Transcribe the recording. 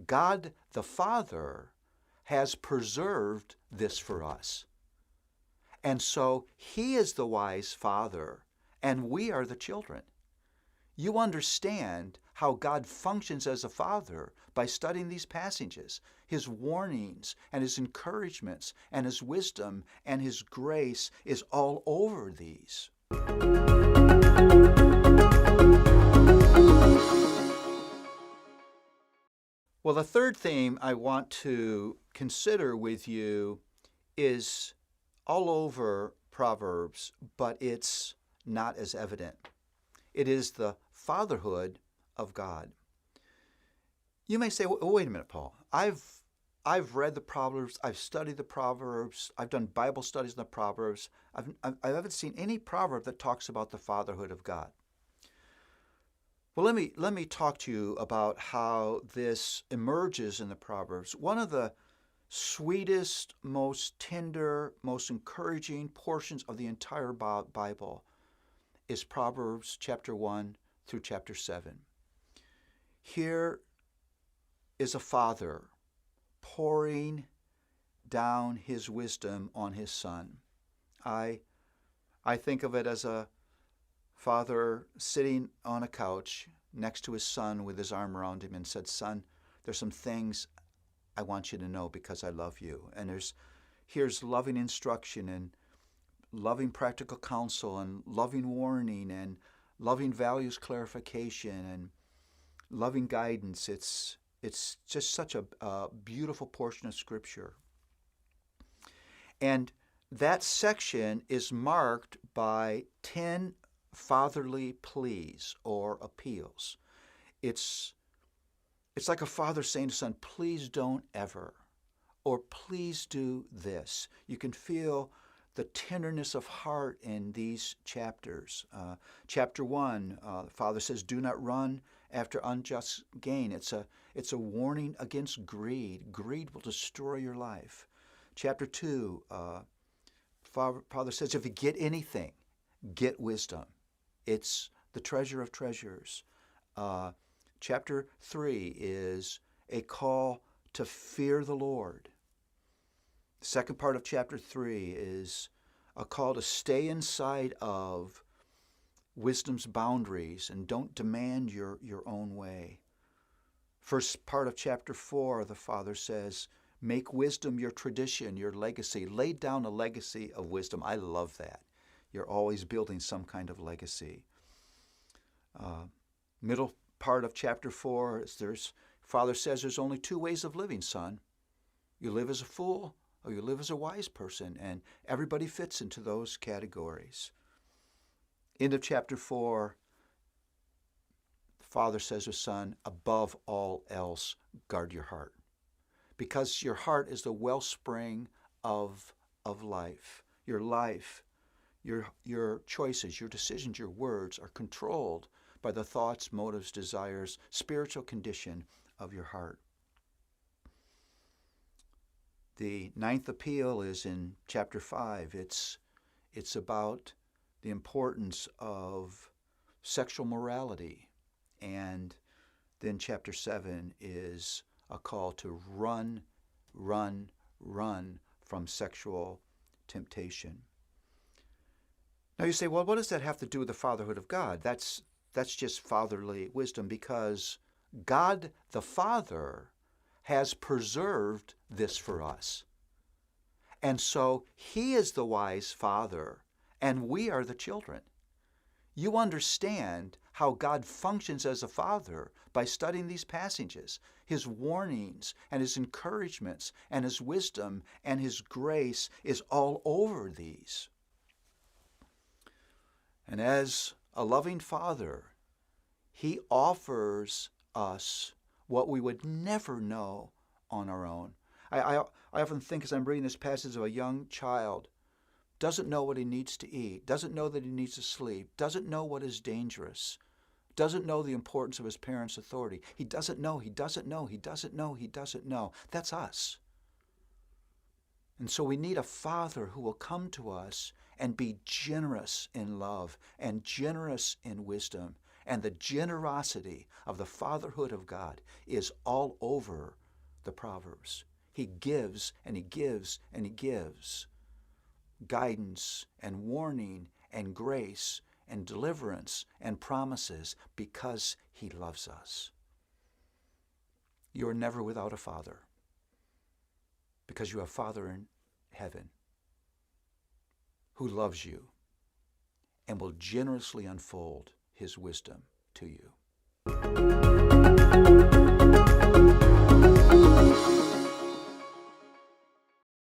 God the Father has preserved this for us. And so he is the wise Father, and we are the children. You understand how God functions as a father by studying these passages, his warnings and his encouragements and his wisdom and his grace is all over these. Well, the third theme I want to consider with you is all over Proverbs, but it's not as evident. It is the fatherhood of God. You may say, oh, wait a minute, Paul. I've read the Proverbs. I've studied the Proverbs. I've done Bible studies in the Proverbs. I haven't seen any proverb that talks about the fatherhood of God. Well, let me talk to you about how this emerges in the Proverbs. One of the sweetest, most tender, most encouraging portions of the entire Bible is Proverbs chapter 1 through chapter 7. Here is a father pouring down his wisdom on his son. I think of it as a father sitting on a couch next to his son with his arm around him and said, "Son, there's some things I want you to know because I love you." And here's loving instruction and loving practical counsel and loving warning and loving values clarification and loving guidance. It's just such a beautiful portion of Scripture. And that section is marked by 10 fatherly pleas or appeals. It's like a father saying to son, "Please don't ever," or "Please do this." You can feel the tenderness of heart in these chapters. Chapter 1, the father says, "Do not run after unjust gain." It's a warning against greed. Greed will destroy your life. Chapter 2, father says, "If you get anything, get wisdom. It's the treasure of treasures." Chapter 3 is a call to fear the Lord. The second part of chapter 3 is a call to stay inside of wisdom's boundaries and don't demand your own way. First part of chapter 4, the father says, make wisdom your tradition, your legacy. Lay down a legacy of wisdom. I love that. You're always building some kind of legacy. Middle part of chapter 4, father says there's only two ways of living, son. You live as a fool or you live as a wise person, and everybody fits into those categories. End of chapter 4, the father says to son, above all else, guard your heart. Because your heart is the wellspring of life. Your life, your choices, your decisions, your words are controlled by the thoughts, motives, desires, spiritual condition of your heart. The ninth appeal is in chapter 5. It's about the importance of sexual morality. And then chapter 7 is a call to run from sexual temptation. Now you say, well, what does that have to do with the fatherhood of God? That's just fatherly wisdom, because God the Father has preserved this for us. And so he is the wise father, and we are the children. You understand how God functions as a father by studying these passages, his warnings and his encouragements and his wisdom and his grace is all over these. And as a loving father, he offers us what we would never know on our own. I often think as I'm reading this passage of a young child, doesn't know what he needs to eat, doesn't know that he needs to sleep, doesn't know what is dangerous, doesn't know the importance of his parents' authority. He doesn't know. That's us. And so we need a father who will come to us and be generous in love and generous in wisdom And the generosity of the fatherhood of God is all over the Proverbs. He gives and he gives and he gives guidance and warning and grace and deliverance and promises because he loves us. You are never without a father because you have a Father in heaven who loves you and will generously unfold his wisdom to you.